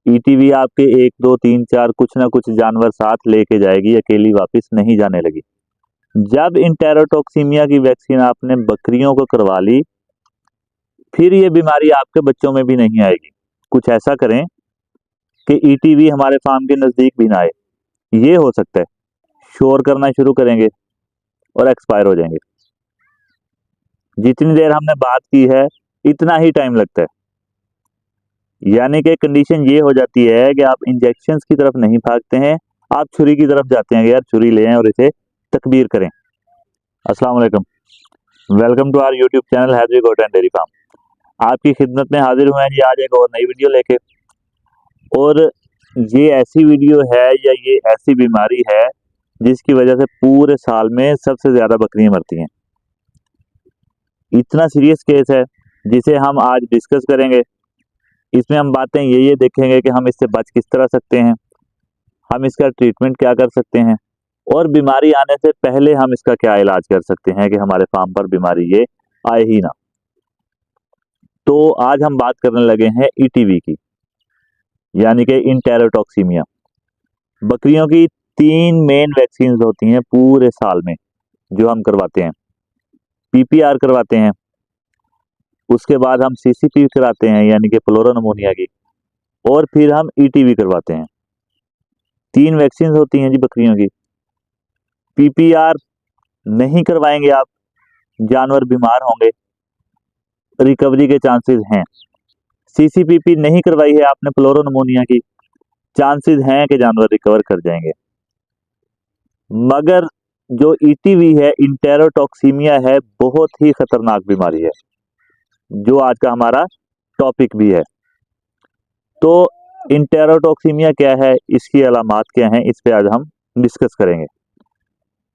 ETV आपके 1 2 3 4 कुछ ना कुछ जानवर साथ लेके जाएगी, अकेली वापस नहीं जाने लगी। जब इंटेरोटॉक्सीमिया की वैक्सीन आपने बकरियों को करवा ली, फिर ये बीमारी आपके बच्चों में भी नहीं आएगी। कुछ ऐसा करें कि ईटीवी हमारे फार्म के नजदीक भी ना आए। ये हो सकता है शोर करना शुरू करेंगे और एक्सपायर हो जाएंगे। जितनी देर हमने बात की है इतना ही टाइम लगता है। यानी कि कंडीशन ये हो जाती है कि आप इंजेक्शंस की तरफ नहीं भागते हैं, आप छुरी की तरफ जाते हैं कि यार छुरी ले आएं और इसे तकबीर करें। अस्सलाम वालेकुम, welcome to our YouTube channel Haidari goat and dairy farm. आपकी खिदमत में हाजिर हुए हैं जी आज एक और नई वीडियो लेके। और ये ऐसी वीडियो है या ये ऐसी बीमारी है जिसकी वजह से पूरे साल में सबसे ज्यादा बकरियां मरती हैं। इतना सीरियस केस है जिसे हम आज डिस्कस करेंगे। इसमें हम बातें ये देखेंगे कि हम इससे बच किस तरह सकते हैं, हम इसका ट्रीटमेंट क्या कर सकते हैं, और बीमारी आने से पहले हम इसका क्या इलाज कर सकते हैं कि हमारे फार्म पर बीमारी ये आए ही ना। तो आज हम बात करने लगे हैं ईटीवी की, यानी कि इंटेरोटॉक्सीमिया। बकरियों की 3 मेन वैक्सीन होती हैं पूरे साल में जो हम करवाते हैं। पीपीआर करवाते हैं, उसके बाद हम सीसीपी कराते हैं यानी कि फ्लोरोनमोनिया की, और फिर हम ईटीवी करवाते हैं। 3 वैक्सीन होती हैं जी बकरियों की। पीपीआर नहीं करवाएंगे आप, जानवर बीमार होंगे, रिकवरी के चांसेस हैं। सीसीपीपी नहीं करवाई है आपने फ्लोरोनमोनिया की, चांसेस हैं कि जानवर रिकवर कर जाएंगे। मगर जो ईटीवी है, इंटेरोटॉक्सीमिया है, बहुत ही खतरनाक बीमारी है जो आज का हमारा टॉपिक भी है। तो इंटेरोटॉक्सीमिया क्या है, इसकी अलामात क्या हैं, इस पे आज हम डिस्कस करेंगे।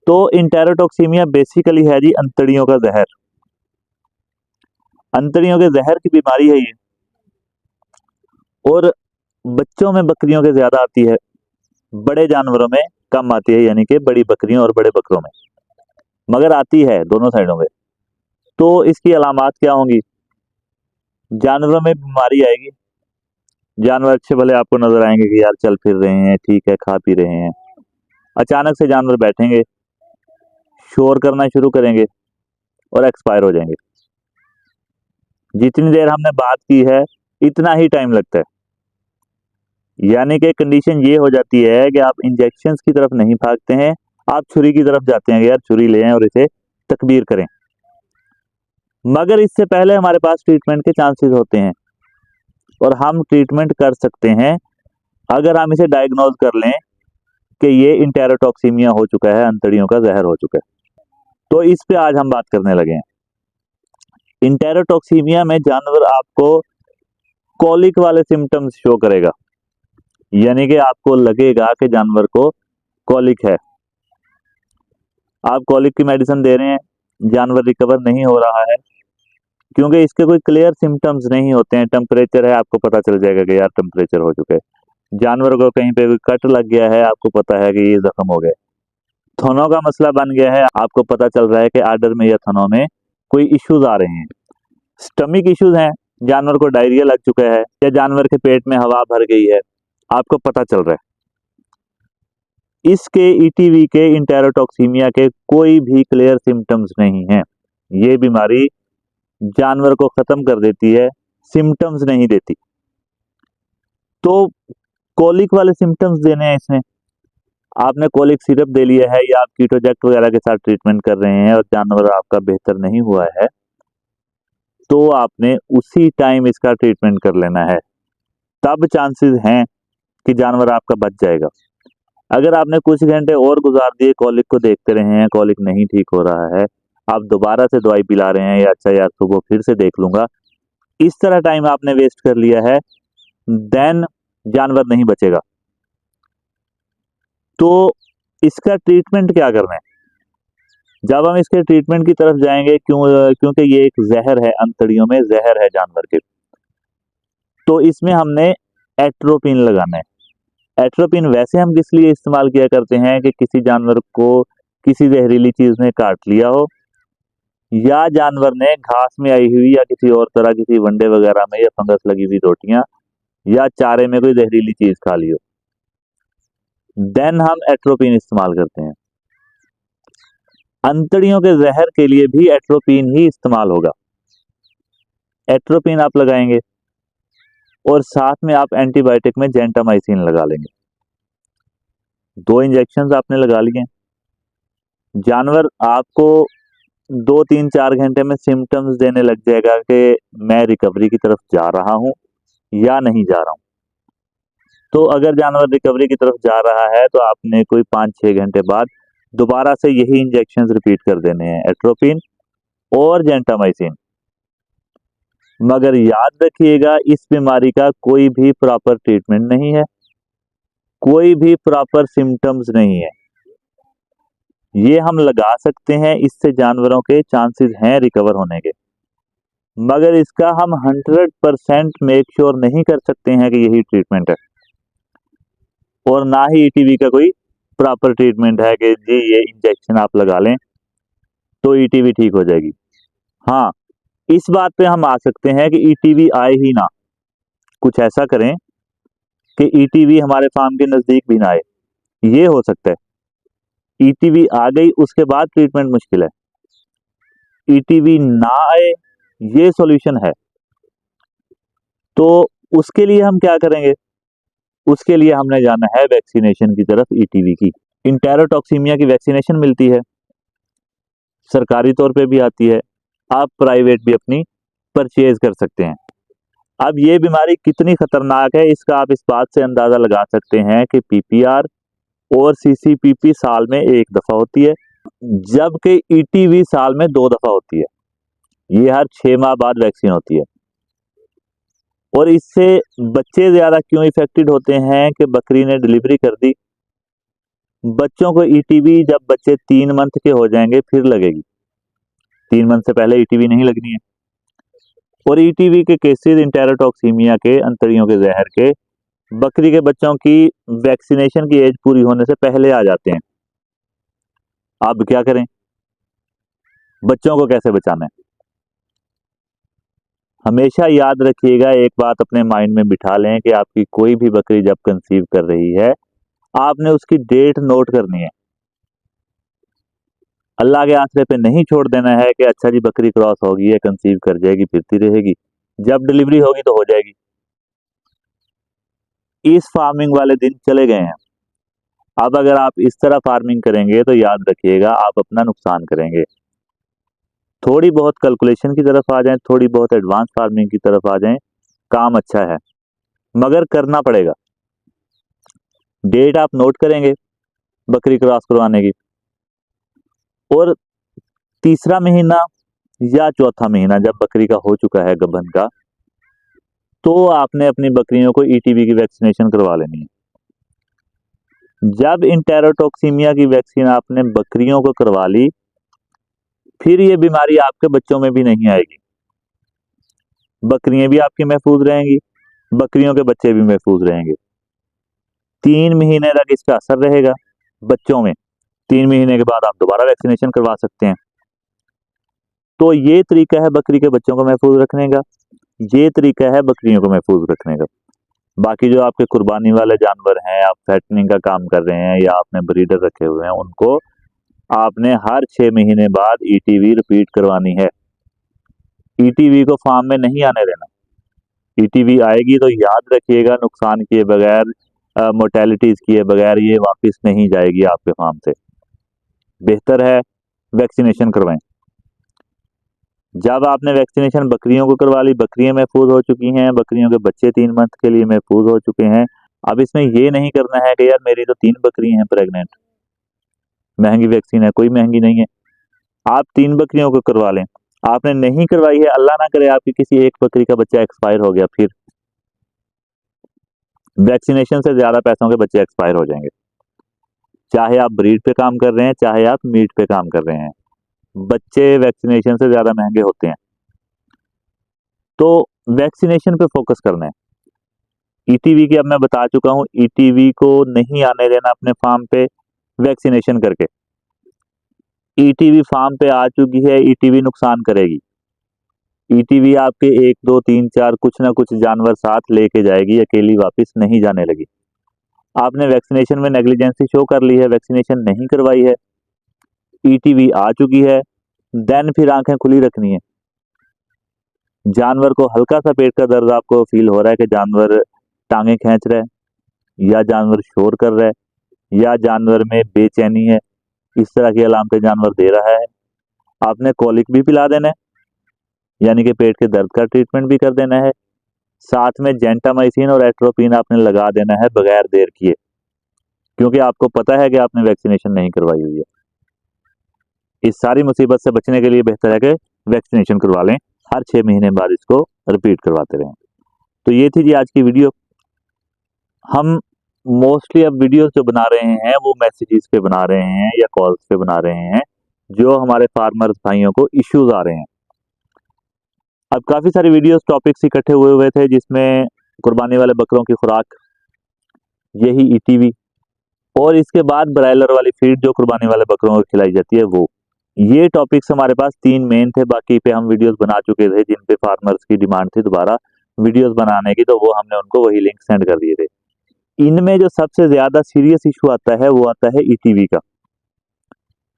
तो इंटेरोटॉक्सीमिया बेसिकली है जी अंतड़ियों का जहर। अंतड़ियों के जहर की बीमारी है ये, और बच्चों में बकरियों के ज्यादा आती है, बड़े जानवरों में कम आती है, यानी कि बड़ी बकरियों और बड़े बकरों में, मगर आती है दोनों साइडों में। तो इसकी अलामात क्या होंगी? जानवरों में बीमारी आएगी, जानवर अच्छे भले आपको नजर आएंगे कि यार चल फिर रहे हैं, ठीक है, खा पी रहे हैं। अचानक से जानवर बैठेंगे, शोर करना शुरू करेंगे और एक्सपायर हो जाएंगे। जितनी देर हमने बात की है इतना ही टाइम लगता है। यानी कि कंडीशन ये हो जाती है कि आप इंजेक्शंस की तरफ नहीं भागते हैं, आप छुरी की तरफ जाते हैं कि यार छुरी ले आएं और इसे तकबीर करें। मगर इससे पहले हमारे पास ट्रीटमेंट के चांसेस होते हैं और हम ट्रीटमेंट कर सकते हैं अगर हम इसे डायग्नोज कर लें कि ये इंटेरोटॉक्सीमिया हो चुका है, अंतड़ियों का जहर हो चुका है। तो इस पे आज हम बात करने लगे हैं। इंटेरोटॉक्सीमिया में जानवर आपको कॉलिक वाले सिम्टम्स शो करेगा, यानी कि आपको लगेगा कि जानवर को कॉलिक है। आप कॉलिक की मेडिसिन दे रहे हैं, जानवर रिकवर नहीं हो रहा है क्योंकि इसके कोई क्लियर सिम्टम्स नहीं होते हैं। टेम्परेचर है, आपको पता चल जाएगा कि यार टेम्परेचर हो चुका है। जानवर को कहीं पे कोई कट लग गया है, आपको पता है कि ये जख्म हो गया। थनों का मसला बन गया है, आपको पता चल रहा है कि आर्डर में या थनों में कोई इश्यूज आ रहे हैं। स्टमिक इश्यूज हैं, जानवर को डायरिया लग चुका है या जानवर के पेट में हवा भर गई है, आपको पता चल रहा है। इसके ईटीवी के इंटेरोटॉक्सीमिया के कोई भी क्लियर सिम्टम्स नहीं है। ये बीमारी जानवर को खत्म कर देती है, सिम्टम्स नहीं देती। तो कोलिक वाले सिम्टम्स देने हैं इसमें। आपने कोलिक सिरप दे लिया है या आप कीटोजैक्ट वगैरह के साथ ट्रीटमेंट कर रहे हैं और जानवर आपका बेहतर नहीं हुआ है, तो आपने उसी टाइम इसका ट्रीटमेंट कर लेना है। तब चांसेस हैं कि जानवर आपका बच जाएगा। अगर आपने कुछ घंटे और गुजार दिए, कॉलिक को देखते रहे हैं, कॉलिक नहीं ठीक हो रहा है, आप दोबारा से दवाई पिला रहे हैं या अच्छा यार सुबह फिर से देख लूंगा, इस तरह टाइम आपने वेस्ट कर लिया है, देन जानवर नहीं बचेगा। तो इसका ट्रीटमेंट क्या करना है? जब हम इसके ट्रीटमेंट की तरफ जाएंगे, क्योंकि ये एक जहर है, अंतड़ियों में जहर है जानवर के, तो इसमें हमने एट्रोपिन लगाना है। एट्रोपिन वैसे हम किस लिए इस्तेमाल किया करते हैं कि किसी जानवर को किसी जहरीली चीज ने काट लिया हो, या जानवर ने घास में आई हुई या किसी और तरह किसी वंडे वगैरह में या फंगस लगी हुई रोटियां या चारे में कोई जहरीली चीज खा ली हो, देन हम एट्रोपिन इस्तेमाल करते हैं। अंतड़ियों के जहर के लिए भी एट्रोपिन ही इस्तेमाल होगा। एट्रोपिन आप लगाएंगे और साथ में आप एंटीबायोटिक में जेंटामाइसिन लगा लेंगे। 2 इंजेक्शन आपने लगा लिए। जानवर आपको 2-3-4 घंटे में सिम्टम्स देने लग जाएगा कि मैं रिकवरी की तरफ जा रहा हूं या नहीं जा रहा हूं। तो अगर जानवर रिकवरी की तरफ जा रहा है तो आपने कोई 5-6 घंटे बाद दोबारा से यही इंजेक्शन रिपीट कर देने हैं, एट्रोपिन और जेंटामाइसिन। मगर याद रखिएगा, इस बीमारी का कोई भी प्रॉपर ट्रीटमेंट नहीं है, कोई भी प्रॉपर सिम्टम्स नहीं है। ये हम लगा सकते हैं, इससे जानवरों के चांसेस हैं रिकवर होने के, मगर इसका हम 100% मेक श्योर नहीं कर सकते हैं कि यही ट्रीटमेंट है। और ना ही ईटीवी का कोई प्रॉपर ट्रीटमेंट है कि जी ये इंजेक्शन आप लगा लें तो ईटीवी ठीक हो जाएगी। हाँ, इस बात पे हम आ सकते हैं कि ईटीवी आए ही ना, कुछ ऐसा करें कि ईटीवी हमारे फार्म के नजदीक भी ना आए, ये हो सकता है। ईटीवी आ गई उसके बाद ट्रीटमेंट मुश्किल है, ईटीवी ना आए ये सॉल्यूशन है। तो उसके लिए हम क्या करेंगे? उसके लिए हमने जाना है वैक्सीनेशन की तरफ, ईटीवी की। इंटेरोटॉक्सीमिया की वैक्सीनेशन मिलती है, सरकारी तौर पे भी आती है, आप प्राइवेट भी अपनी परचेज कर सकते हैं। अब ये बीमारी कितनी खतरनाक है इसका आप इस बात से अंदाजा लगा सकते हैं कि पीपीआर और सीसीपीपी साल में 1 दफा होती है, जबकि ईटीवी साल में 2 दफा होती है। ये हर 6 माह बाद वैक्सीन होती है। और इससे बच्चे ज्यादा क्यों इफेक्टेड होते हैं कि बकरी ने डिलीवरी कर दी, बच्चों को ईटीवी जब बच्चे 3 मंथ के हो जाएंगे फिर लगेगी, 3 मंथ से पहले ईटीवी नहीं लगनी है। और ईटीवी के केसेस इंटेरोटॉक्सीमिया के, अंतड़ियों के जहर के, बकरी के बच्चों की वैक्सीनेशन की एज पूरी होने से पहले आ जाते हैं। अब क्या करें? बच्चों को कैसे बचाना है? हमेशा याद रखिएगा, एक बात अपने माइंड में बिठा लें कि आपकी कोई भी बकरी जब कंसीव कर रही है, आपने उसकी डेट नोट करनी है। अल्लाह के आसरे पे नहीं छोड़ देना है कि अच्छा जी बकरी क्रॉस होगी है, कंसीव कर जाएगी, फिरती रहेगी, जब डिलीवरी होगी तो हो जाएगी। इस फार्मिंग वाले दिन चले गए हैं। अब अगर आप इस तरह फार्मिंग करेंगे तो याद रखिएगा आप अपना नुकसान करेंगे। थोड़ी बहुत कैलकुलेशन की तरफ आ जाएं, थोड़ी बहुत एडवांस फार्मिंग की तरफ आ जाएं, काम अच्छा है, मगर करना पड़ेगा। डेट आप नोट करेंगे बकरी क्रॉस करवाने की, और तीसरा महीना या चौथा महीना जब बकरी का हो चुका है गबन का, तो आपने अपनी बकरियों को ईटीवी की वैक्सीनेशन करवा लेनी है। जब इंटेरोटॉक्सीमिया की वैक्सीन आपने बकरियों को करवा ली, फिर ये बीमारी आपके बच्चों में भी नहीं आएगी। बकरियां भी आपकी महफूज रहेंगी, बकरियों के बच्चे भी महफूज रहेंगे। 3 महीने तक इसका असर रहेगा बच्चों में, 3 महीने के बाद आप दोबारा वैक्सीनेशन करवा सकते हैं। तो ये तरीका है बकरी के बच्चों को महफूज रखने का, ये तरीका है बकरियों को महफूज रखने का। बाकी जो आपके कुर्बानी वाले जानवर हैं, आप फैटनिंग का काम कर रहे हैं या आपने ब्रीडर रखे हुए हैं, उनको आपने हर 6 महीने बाद ईटीवी रिपीट करवानी है। ईटीवी को फार्म में नहीं आने देना। ईटीवी आएगी तो याद रखिएगा नुकसान किए बगैर, मोर्टेलिटीज किए बगैर ये वापस नहीं जाएगी आपके फार्म से। बेहतर है वैक्सीनेशन करवाएं। जब आपने वैक्सीनेशन बकरियों को करवा ली, बकरियां महफूज हो चुकी हैं, बकरियों के बच्चे 3 मंथ के लिए महफूज हो चुके हैं। अब इसमें ये नहीं करना है कि यार मेरी तो 3 बकरी हैं प्रेग्नेंट, महंगी वैक्सीन है, कोई महंगी नहीं है, आप 3 बकरियों को करवा लें। आपने नहीं करवाई है, अल्लाह ना करे आपकी किसी एक बकरी का बच्चा एक्सपायर हो गया, फिर वैक्सीनेशन से ज्यादा पैसों के बच्चे एक्सपायर हो जाएंगे। चाहे आप ब्रीड पे काम कर रहे हैं, चाहे आप मीट पे काम कर रहे हैं, बच्चे वैक्सीनेशन से ज्यादा महंगे होते हैं। तो वैक्सीनेशन पे फोकस करना है। ईटीवी की अब मैं बता चुका हूं, ईटीवी को नहीं आने देना अपने फार्म पे वैक्सीनेशन करके। ईटीवी फार्म पे आ चुकी है, ईटीवी नुकसान करेगी। ईटीवी आपके 1 2 3 4 कुछ ना कुछ जानवर साथ लेके जाएगी, अकेली वापस नहीं जाने लगी। आपने वैक्सीनेशन में नेग्लिजेंसी शो कर ली है, वैक्सीनेशन नहीं करवाई है, ईटीवी आ चुकी है, देन फिर आंखें खुली रखनी है। जानवर को हल्का सा पेट का दर्द आपको फील हो रहा है कि जानवर टांगे खींच रहा है या जानवर शोर कर रहा है या जानवर में बेचैनी है, इस तरह की अलामतें जानवर दे रहा है, आपने कॉलिक भी पिला देना है, यानी कि पेट के दर्द का ट्रीटमेंट भी कर देना है। साथ में जेंटामाइसिन और एट्रोपिन आपने लगा देना है बगैर देर किए, क्योंकि आपको पता है कि आपने वैक्सीनेशन नहीं करवाई हुई है। इस सारी मुसीबत से बचने के लिए बेहतर है कि वैक्सीनेशन करवा लें, हर 6 महीने बाद इसको रिपीट करवाते रहें। तो ये थी जी आज की वीडियो। हम मोस्टली अब वीडियोस जो बना रहे हैं वो मैसेजेस पे बना रहे हैं या कॉल्स पे बना रहे हैं, जो हमारे फार्मर्स भाइयों को इश्यूज आ रहे हैं। अब काफ़ी सारी वीडियोस टॉपिक्स इकट्ठे हुए थे, जिसमें कुर्बानी वाले बकरों की खुराक, यही ईटीवी, और इसके बाद ब्रायलर वाली फीड जो कुर्बानी वाले बकरों को खिलाई जाती है वो। ये टॉपिक्स हमारे पास 3 मेन थे, बाकी पे हम वीडियोस बना चुके थे जिन पे फार्मर्स की डिमांड थी दोबारा वीडियोस बनाने की, तो वो हमने उनको वही लिंक सेंड कर दिए थे। इनमें जो सबसे ज्यादा सीरियस इशू आता है वो आता है ईटीवी का।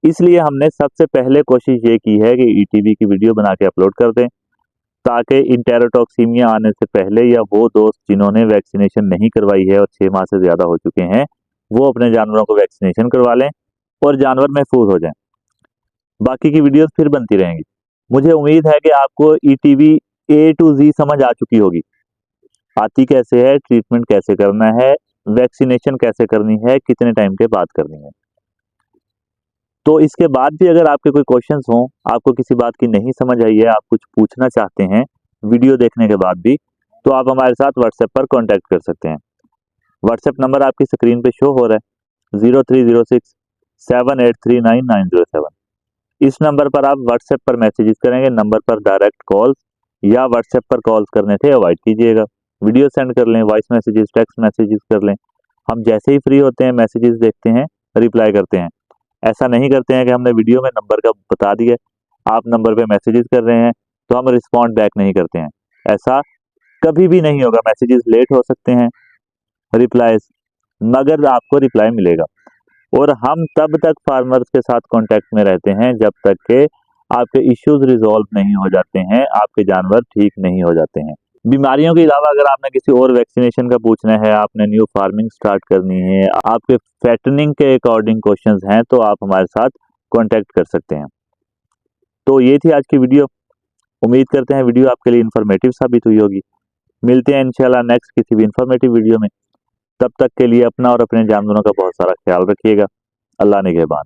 इसलिए हमने सबसे पहले कोशिश ये की है कि ईटीवी की वीडियो बना के अपलोड कर दें, ताकि इंटेरोटॉक्सीमिया आने से पहले या वो दोस्त जिन्होंने वैक्सीनेशन नहीं करवाई है और 6 माह से ज्यादा हो चुके हैं, वो अपने जानवरों को वैक्सीनेशन करवा लें और जानवर महफूज हो जाएं। बाकी की वीडियोस फिर बनती रहेंगी। मुझे उम्मीद है कि आपको ईटीवी ए टू जी समझ आ चुकी होगी, आती कैसे है, ट्रीटमेंट कैसे करना है, वैक्सीनेशन कैसे करनी है, कितने टाइम के बाद करनी है। तो इसके बाद भी अगर आपके कोई क्वेश्चंस हों, आपको किसी बात की नहीं समझ आई है, आप कुछ पूछना चाहते हैं वीडियो देखने के बाद भी, तो आप हमारे साथ व्हाट्सएप पर कांटेक्ट कर सकते हैं। व्हाट्सएप नंबर आपकी स्क्रीन पे शो हो रहा है 0306783997। इस नंबर पर आप व्हाट्सएप पर मैसेजेस करेंगे, नंबर पर डायरेक्ट कॉल या व्हाट्सएप पर कॉल्स करने से अवॉइड कीजिएगा। वीडियो सेंड कर लें, वॉइस मैसेजेस, टेक्स्ट मैसेजेस कर लें। हम जैसे ही फ्री होते हैं मैसेजेस देखते हैं, रिप्लाई करते हैं। ऐसा नहीं करते हैं कि हमने वीडियो में नंबर का बता दिया, आप नंबर पे मैसेजेस कर रहे हैं तो हम रिस्पॉन्ड बैक नहीं करते हैं। ऐसा कभी भी नहीं होगा। मैसेजेस लेट हो सकते हैं, रिप्लाईज, मगर आपको रिप्लाई मिलेगा। और हम तब तक फार्मर्स के साथ कांटेक्ट में रहते हैं जब तक के आपके इश्यूज रिजॉल्व नहीं हो जाते हैं, आपके जानवर ठीक नहीं हो जाते हैं। बीमारियों के अलावा अगर आपने किसी और वैक्सीनेशन का पूछना है, आपने न्यू फार्मिंग स्टार्ट करनी है, आपके फैटनिंग के अकॉर्डिंग क्वेश्चंस हैं, तो आप हमारे साथ कांटेक्ट कर सकते हैं। तो ये थी आज की वीडियो। उम्मीद करते हैं वीडियो आपके लिए इन्फॉर्मेटिव साबित हुई होगी। मिलते हैं इंशाल्लाह नेक्स्ट किसी भी इन्फॉर्मेटिव वीडियो में। तब तक के लिए अपना और अपने जानवरों का बहुत सारा ख्याल रखिएगा। अल्लाह निगहबान।